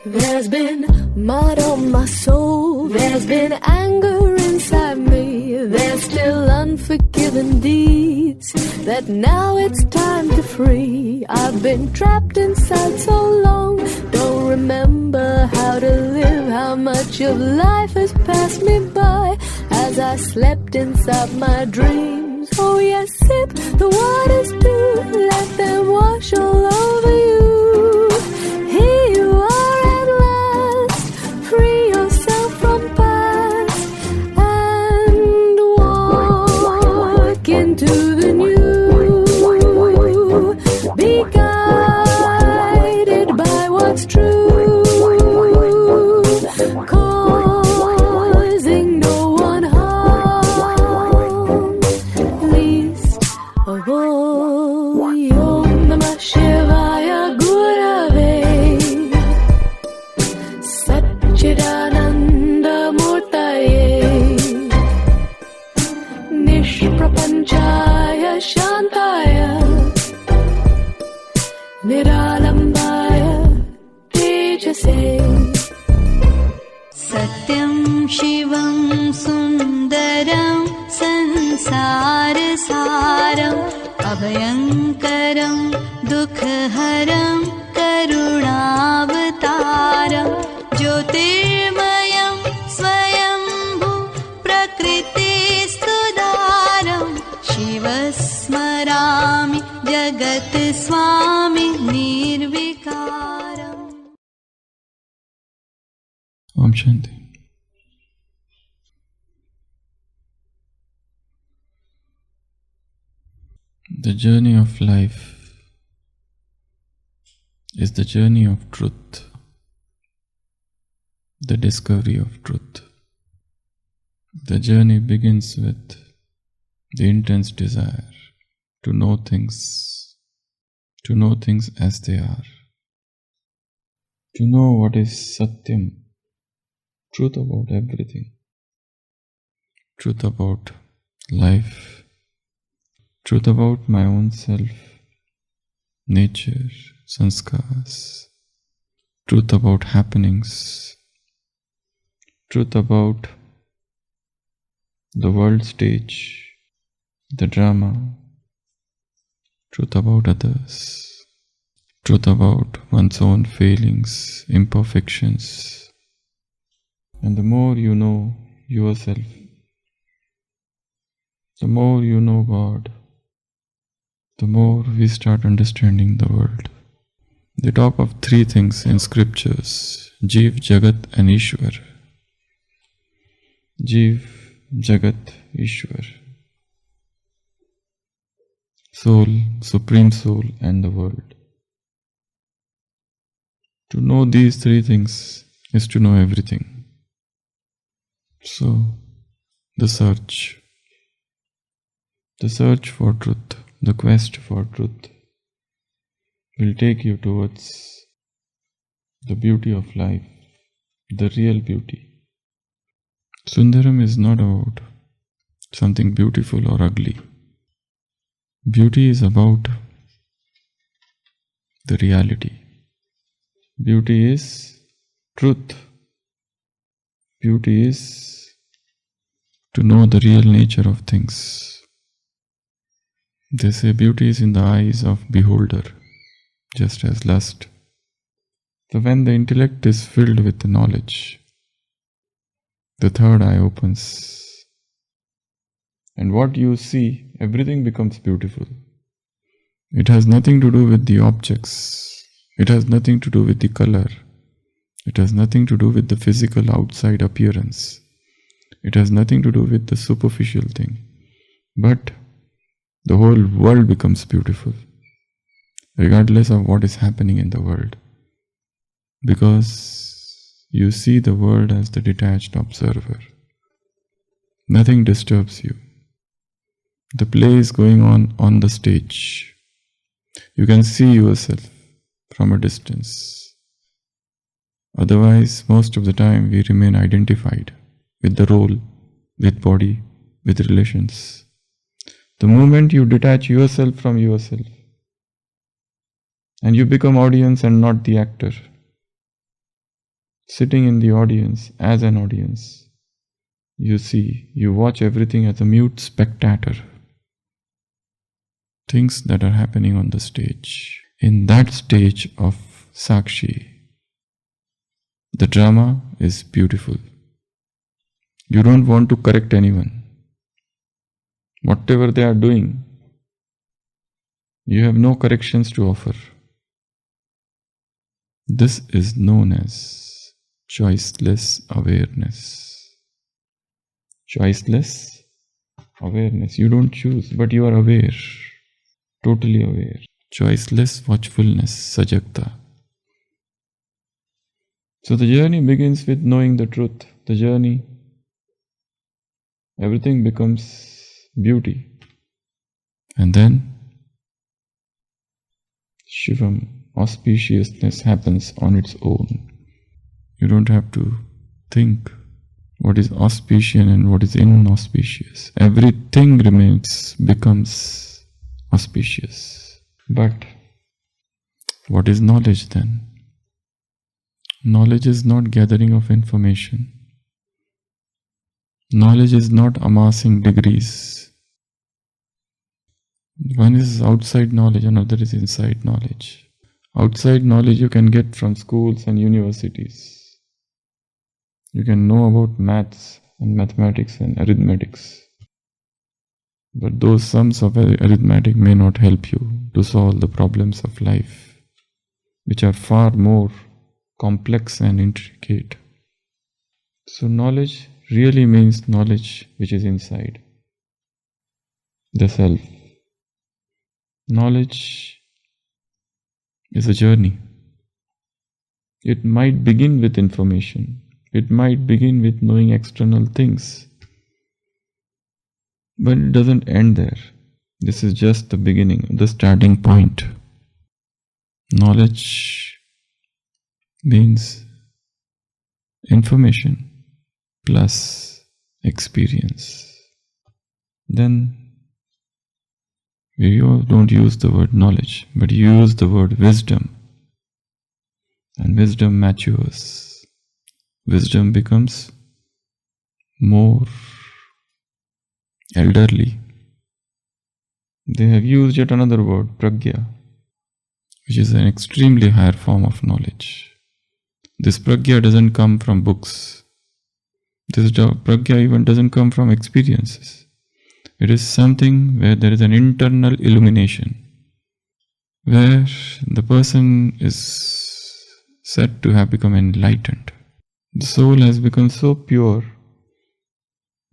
There's been mud on my soul, there's been anger inside me, there's still unforgiven deeds that now it's time to free. I've been trapped inside so long, don't remember how to live, how much of life has passed me by as I slept inside my dreams. Oh yes, sip the waters too, let them wash all over you. Here you are at last, free yourself from past and walk into the new. Be guided by what's true, causing no one harm, least of all. Om Namah Shivaya Gurave Sat-Chit-Ananda Murtaye Nishprapanchaya Shantaya Niralambaya Tejase. Satyam Shivam Sundaram Sansarasaram Abhayankaram Dukhaharam Karunavataram Jyotirmayam Swayambhu Prakriti-Sudaram Shivasmarami Jagat Swami Nirvikaram. Om Shanti. The journey of life is the journey of truth, the discovery of truth. The journey begins with the intense desire to know things as they are, to know what is Satyam, truth about everything, truth about life, truth about my own self, nature, sanskars, truth about happenings, truth about the world stage, the drama, truth about others, truth about one's own failings, imperfections. And the more you know yourself, the more you know God, the more we start understanding the world. They talk of three things in scriptures: Jeev, Jagat and Ishwar. Jeev, Jagat, Ishwar. Soul, Supreme Soul and the world. To know these three things is to know everything. So, the search for truth, the quest for truth will take you towards the beauty of life, the real beauty. Sundaram is not about something beautiful or ugly. Beauty is about the reality. Beauty is truth. Beauty is to know the real nature of things. They say beauty is in the eyes of beholder, just as lust. So when the intellect is filled with knowledge, the third eye opens, and what you see, everything becomes beautiful. It has nothing to do with the objects. It has nothing to do with the color. It has nothing to do with the physical outside appearance. It has nothing to do with the superficial thing. But the whole world becomes beautiful, regardless of what is happening in the world. Because you see the world as the detached observer. Nothing disturbs you. The play is going on the stage. You can see yourself from a distance. Otherwise, most of the time we remain identified with the role, with body, with relations. The moment you detach yourself from yourself and you become audience and not the actor, sitting in the audience as an audience. You see, you watch everything as a mute spectator. Things that are happening on the stage. In that stage of Sakshi, the drama is beautiful. You don't want to correct anyone. Whatever they are doing, you have no corrections to offer. This is known as choiceless awareness. Choiceless awareness. You don't choose, but you are aware. Totally aware. Choiceless watchfulness, sajagta. So the journey begins with knowing the truth. The journey, everything becomes beauty. And then Shivam, auspiciousness happens on its own. You don't have to think what is auspicious and what is inauspicious. Everything becomes auspicious. But what is knowledge then? Knowledge is not gathering of information. Knowledge is not amassing degrees. One is outside knowledge, another is inside knowledge. Outside knowledge you can get from schools and universities. You can know about maths and mathematics and arithmetics. But those sums of arithmetic may not help you to solve the problems of life, which are far more complex and intricate. So knowledge really means knowledge which is inside the self. Knowledge is a journey. It might begin with information. It might begin with knowing external things. But it doesn't end there. This is just the beginning, the starting point. Knowledge means information plus experience. Then we don't use the word knowledge, but use the word wisdom. And wisdom matures. Wisdom becomes more elderly. They have used yet another word, Pragya, which is an extremely higher form of knowledge. This Pragya doesn't come from books. This Pragya even doesn't come from experiences. It is something where there is an internal illumination, where the person is said to have become enlightened. The soul has become so pure.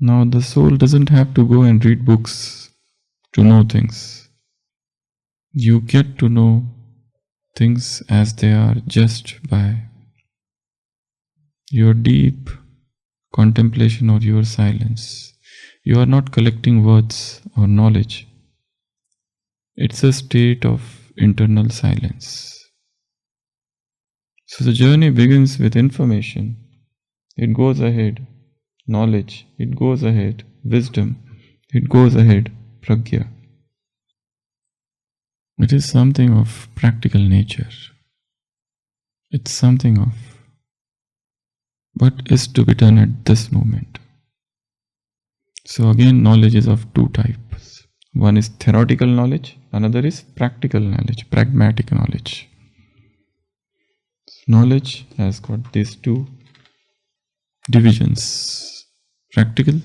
Now the soul doesn't have to go and read books to know things. You get to know things as they are just by your deep contemplation or your silence. You are not collecting words or knowledge. It's a state of internal silence. So the journey begins with information. It goes ahead. Knowledge. It goes ahead. Wisdom. It goes ahead. Pragya. It is something of practical nature. It's something of what is to be done at this moment. So again, knowledge is of two types. One is theoretical knowledge, another is practical knowledge, pragmatic knowledge. Knowledge has got these two divisions, practical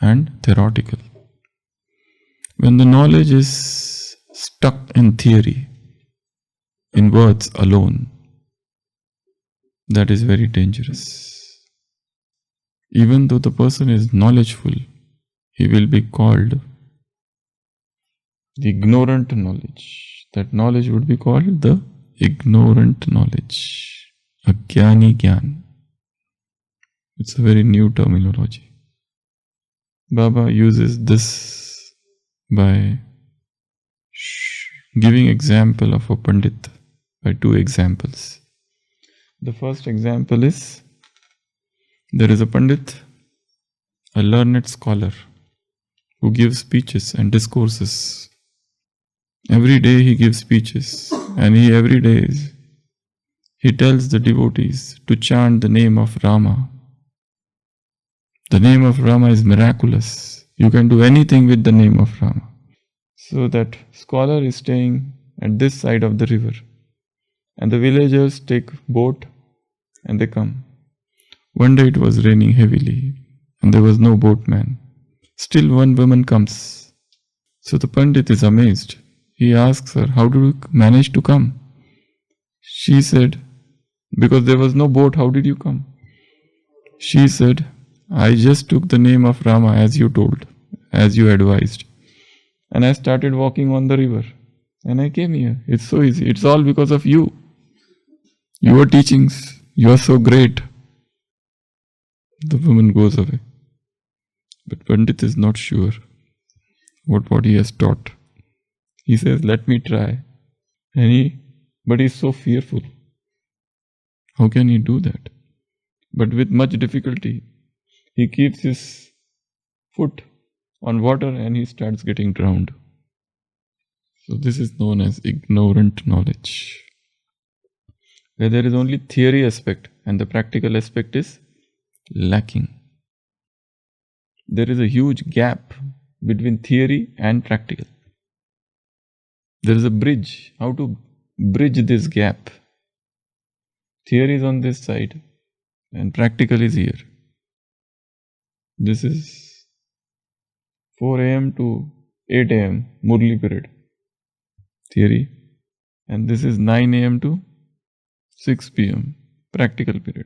and theoretical. When the knowledge is stuck in theory, in words alone, that is very dangerous. Even though the person is knowledgeful, he will be called the ignorant knowledge. That knowledge would be called the ignorant knowledge. Agyani Gyan. It's a very new terminology. Baba uses this by giving example of a Pandit by two examples. The first example is, there is a Pandit, a learned scholar, who gives speeches and discourses. Every day he gives speeches, and every day he tells the devotees to chant the name of Rama. The name of Rama is miraculous. You can do anything with the name of Rama. So that scholar is staying at this side of the river, and the villagers take boat and they come. One day it was raining heavily and there was no boatman. Still one woman comes. So the Pandit is amazed. He asks her, how do you manage to come? She said, because there was no boat, how did you come? She said, I just took the name of Rama as you told, as you advised. And I started walking on the river. And I came here. It's so easy. It's all because of you. Your teachings. You are so great. The woman goes away. But Pandit is not sure what he has taught. He says, let me try. But he's so fearful. How can he do that? But with much difficulty, he keeps his foot on water and he starts getting drowned. So this is known as ignorant knowledge, where there is only theory aspect and the practical aspect is lacking. There is a huge gap between theory and practical. There is a bridge. How to bridge this gap? Theory is on this side and practical is here. This is 4 a.m. to 8 a.m. Murli period. Theory. And this is 9 a.m. to 6 p.m. practical period.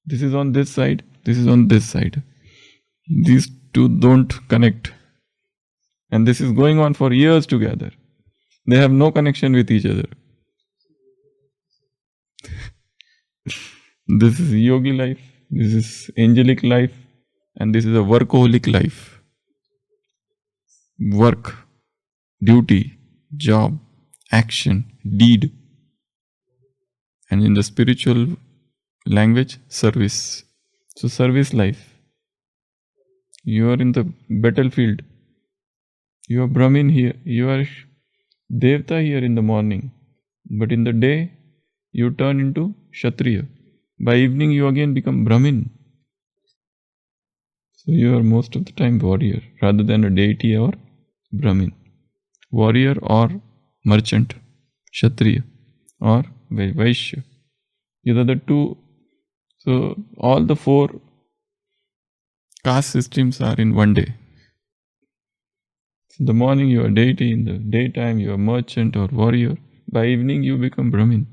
This is on this side, this is on this side. These two don't connect. And this is going on for years together. They have no connection with each other. This is yogi life, this is angelic life, and this is a workaholic life. Work, duty, job, action, deed. And in the spiritual language, service. So service life. You are in the battlefield. You are Brahmin here. You are Devta here in the morning. But in the day, you turn into Kshatriya. By evening, you again become Brahmin. So you are most of the time warrior rather than a deity or Brahmin. Warrior or merchant, Kshatriya or Vaishya. These are the two. So all the four caste systems are in one day. In the morning you are deity, in the daytime you are merchant or warrior. By evening you become Brahmin.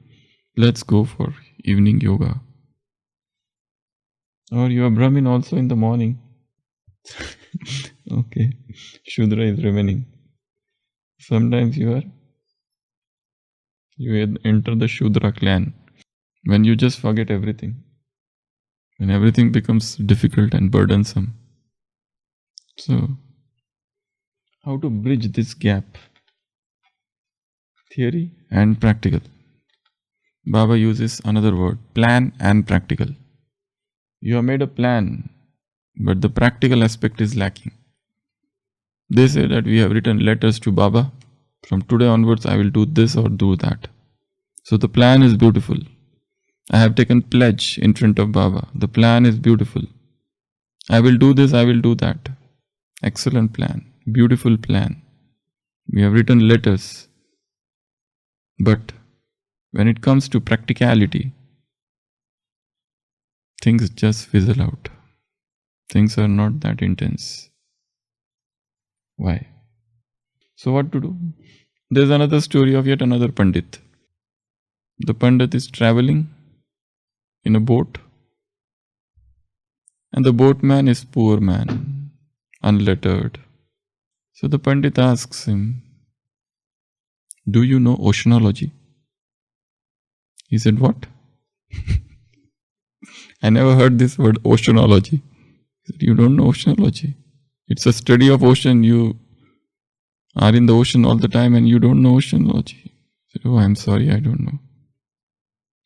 Let's go for evening yoga. Or you are Brahmin also in the morning. Okay, Shudra is remaining. Sometimes you enter the Shudra clan when you just forget everything. When everything becomes difficult and burdensome. So, how to bridge this gap? Theory and practical. Baba uses another word, plan and practical. You have made a plan, but the practical aspect is lacking. They say that we have written letters to Baba. From today onwards, I will do this or do that. So the plan is beautiful. I have taken pledge in front of Baba. The plan is beautiful. I will do this, I will do that. Excellent plan. Beautiful plan. We have written letters. But when it comes to practicality, things just fizzle out. Things are not that intense. Why? So what to do? There's another story of yet another Pandit. The Pandit is traveling in a boat, and the boatman is poor man, unlettered. So the Pandit asks him, do you know oceanology? He said, what? I never heard this word oceanology. He said, you don't know oceanology? It's a study of ocean. You are in the ocean all the time and you don't know oceanology. He said, oh, I'm sorry, I don't know.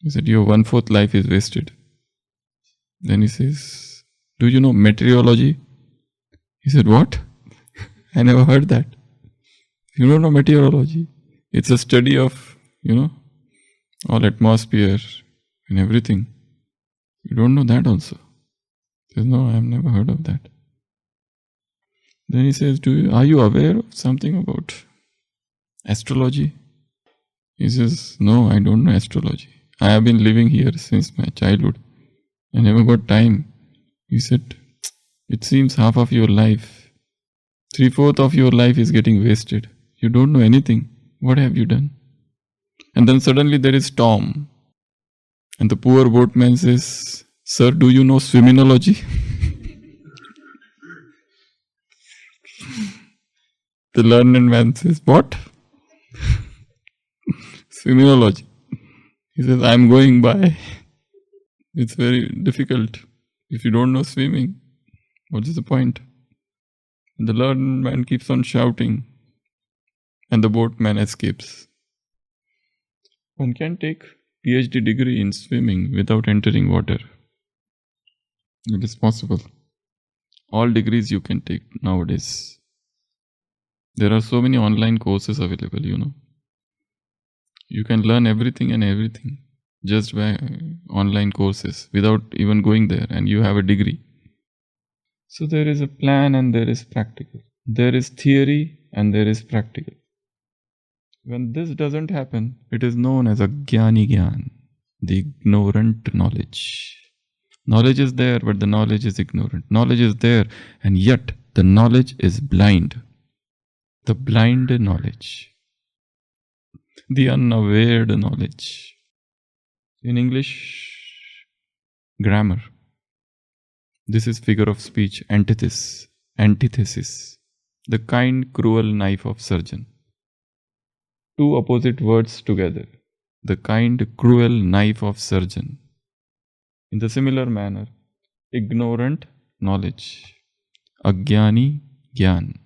He said, your 1/4 life is wasted. Then he says, do you know meteorology? He said, what? I never heard that. You don't know meteorology? It's a study of, all atmosphere, in everything. You don't know that also. He says, no, I have never heard of that. Then he says, are you aware of something about astrology? He says, no, I don't know astrology. I have been living here since my childhood. I never got time. He said, it seems half of your life, 3/4 of your life is getting wasted. You don't know anything. What have you done? And then suddenly there is storm. And the poor boatman says, sir, do you know swimminology? The learned man says, what? Swimminology. He says, I'm going by. It's very difficult. If you don't know swimming, what is the point? And the learned man keeps on shouting, and the boatman escapes. One can take PhD degree in swimming without entering water. It is possible. All degrees you can take nowadays. There are so many online courses available, You can learn everything and everything just by online courses without even going there, and you have a degree. So there is a plan and there is practical. There is theory and there is practical. When this doesn't happen, it is known as Agyani Gyan, the ignorant knowledge. Knowledge is there, but the knowledge is ignorant. Knowledge is there, and yet the knowledge is blind. The blind knowledge. The unaware knowledge. In English grammar, this is figure of speech, antithesis. The kind, cruel knife of surgeon. Two opposite words together. The kind, cruel knife of surgeon. In the similar manner, ignorant knowledge. Agyani Gyan.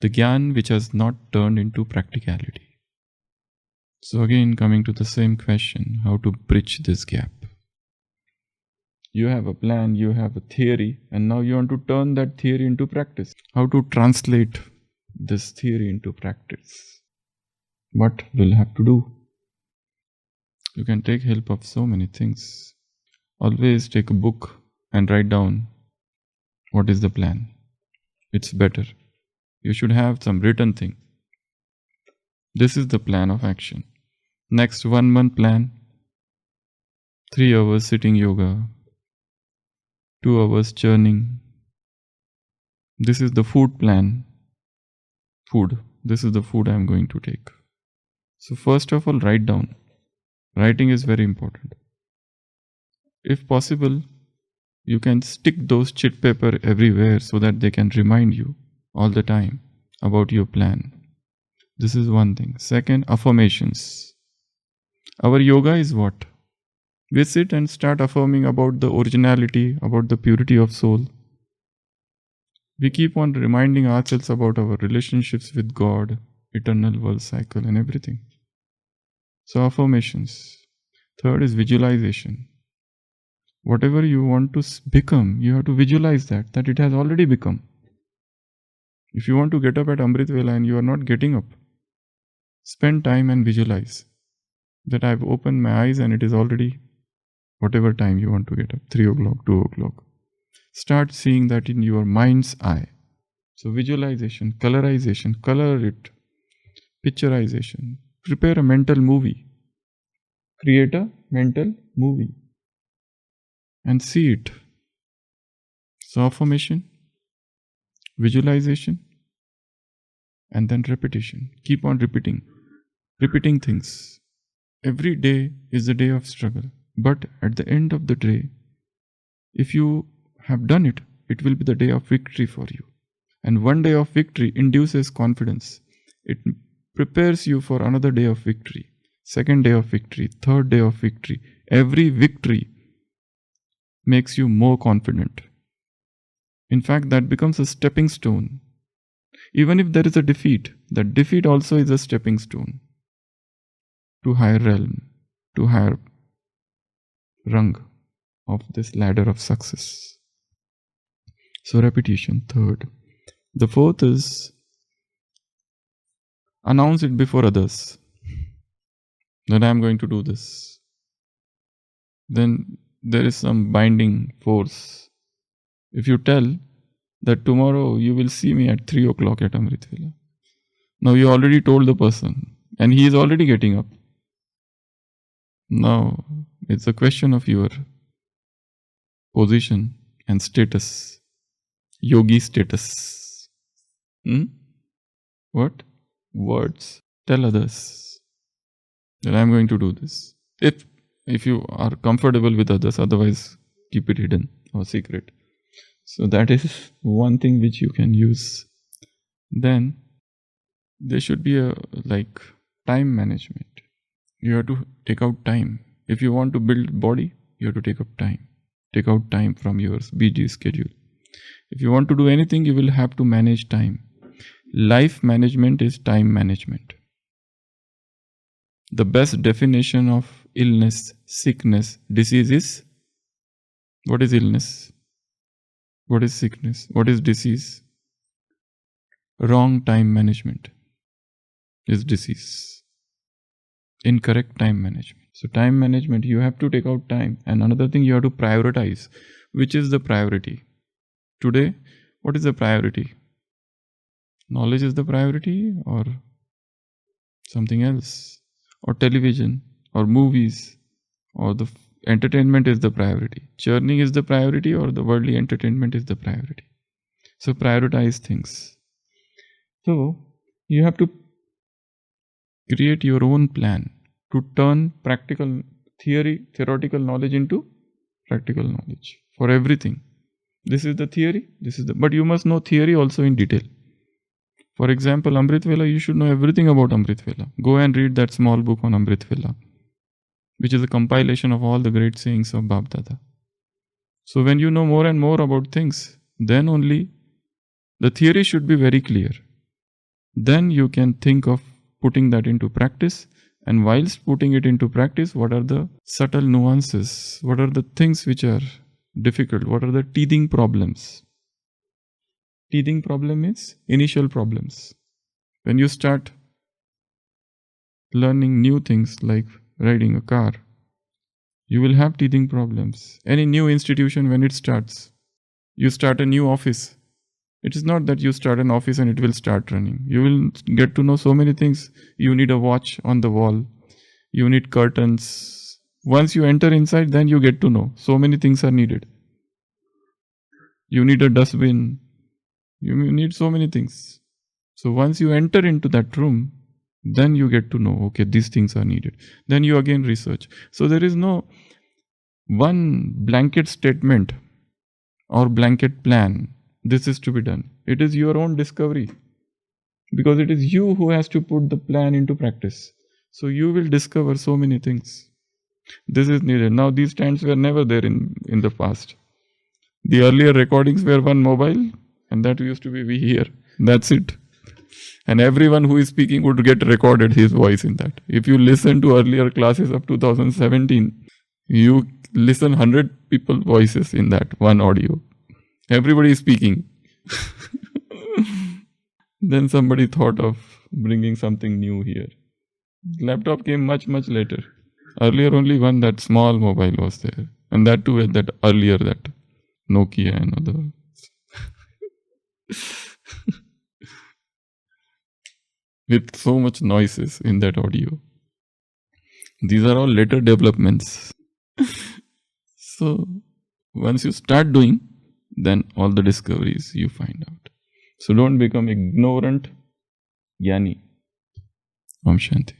The Gyan which has not turned into practicality. So again, coming to the same question, how to bridge this gap. You have a plan, you have a theory, and now you want to turn that theory into practice. How to translate this theory into practice? What will have to do? You can take help of so many things. Always take a book and write down what is the plan. It's better. You should have some written thing. This is the plan of action. Next 1 month plan. 3 hours sitting yoga. 2 hours churning. This is the food plan. Food. This is the food I am going to take. So first of all, write down. Writing is very important. If possible, you can stick those chit paper everywhere so that they can remind you all the time about your plan. This is one thing. Second, affirmations. Our yoga is what? We sit and start affirming about the originality, about the purity of soul. We keep on reminding ourselves about our relationships with God, eternal world cycle and everything. So affirmations. Third is visualization. Whatever you want to become, you have to visualize that it has already become. If you want to get up at Amrit Vela and you are not getting up, spend time and visualize that I've opened my eyes and it is already whatever time you want to get up, 3 o'clock, 2 o'clock. Start seeing that in your mind's eye. So visualization, colorization, color it, picturization. Prepare a mental movie. Create a mental movie and see it. So affirmation, visualization, and then repetition. Keep on repeating things. Every day is a day of struggle, but at the end of the day, if you have done it, it will be the day of victory for you. And one day of victory induces confidence. It prepares you for another day of victory, second day of victory, third day of victory. Every victory makes you more confident. In fact, that becomes a stepping stone. Even if there is a defeat, that defeat also is a stepping stone to higher realm, to higher rung of this ladder of success. So repetition, third. The fourth is announce it before others that I am going to do this. then there is some binding force. If you tell that tomorrow you will see me at 3 o'clock at Amrit Vela, now you already told the person and he is already getting up. Now it's a question of your position and status, yogi status. What? Words. Tell others that I'm going to do this. If you are comfortable with others, otherwise keep it hidden or secret. So that is one thing which you can use. Then there should be a time management. You have to take out time. If you want to build body, you have to take up time. Take out time from your busy schedule. If you want to do anything, you will have to manage time. Life management is time management. The best definition of illness, sickness, disease is, what is illness? What is sickness? What is disease? Wrong time management is disease. Incorrect time management. So time management, you have to take out time. And another thing, you have to prioritize. Which is the priority? Today, what is the priority? Knowledge is the priority, or something else? Or television, or movies, or the entertainment is the priority? Churning is the priority, or the worldly entertainment is the priority? So prioritize things. So you have to create your own plan to turn theoretical knowledge into practical knowledge for everything. This is the theory, but you must know theory also in detail. For example, Amrit Vela, you should know everything about Amrit Vela. Go and read that small book on Amrit Vela, which is a compilation of all the great sayings of Bab Dada. So when you know more and more about things, then only the theory should be very clear. Then you can think of putting that into practice. And whilst putting it into practice, what are the subtle nuances? What are the things which are difficult? What are the teething problems? Teething problem is initial problems. When you start learning new things like riding a car, you will have teething problems. Any new institution, when it starts, you start a new office. It is not that you start an office and it will start running. You will get to know so many things. You need a watch on the wall. You need curtains. Once you enter inside, then you get to know so many things are needed. You need a dustbin. You need so many things. So once you enter into that room, then you get to know, okay, these things are needed. Then you again research. So there is no one blanket statement or blanket plan. This is to be done. It is your own discovery, because it is you who has to put the plan into practice. So you will discover so many things. This is needed. Now these stands were never there in the past. The earlier recordings were one mobile, and that used to be we hear. That's it. And everyone who is speaking would get recorded his voice in that. If you listen to earlier classes of 2017, you listen 100 people voices in that one audio. Everybody is speaking. Then somebody thought of bringing something new here. Laptop came much, much later. Earlier only that small mobile was there. And that too, that earlier, that Nokia and other. With so much noises in that audio. These are all later developments. So once you start doing, then all the discoveries you find out. So don't become ignorant Agyani. Om Shanti.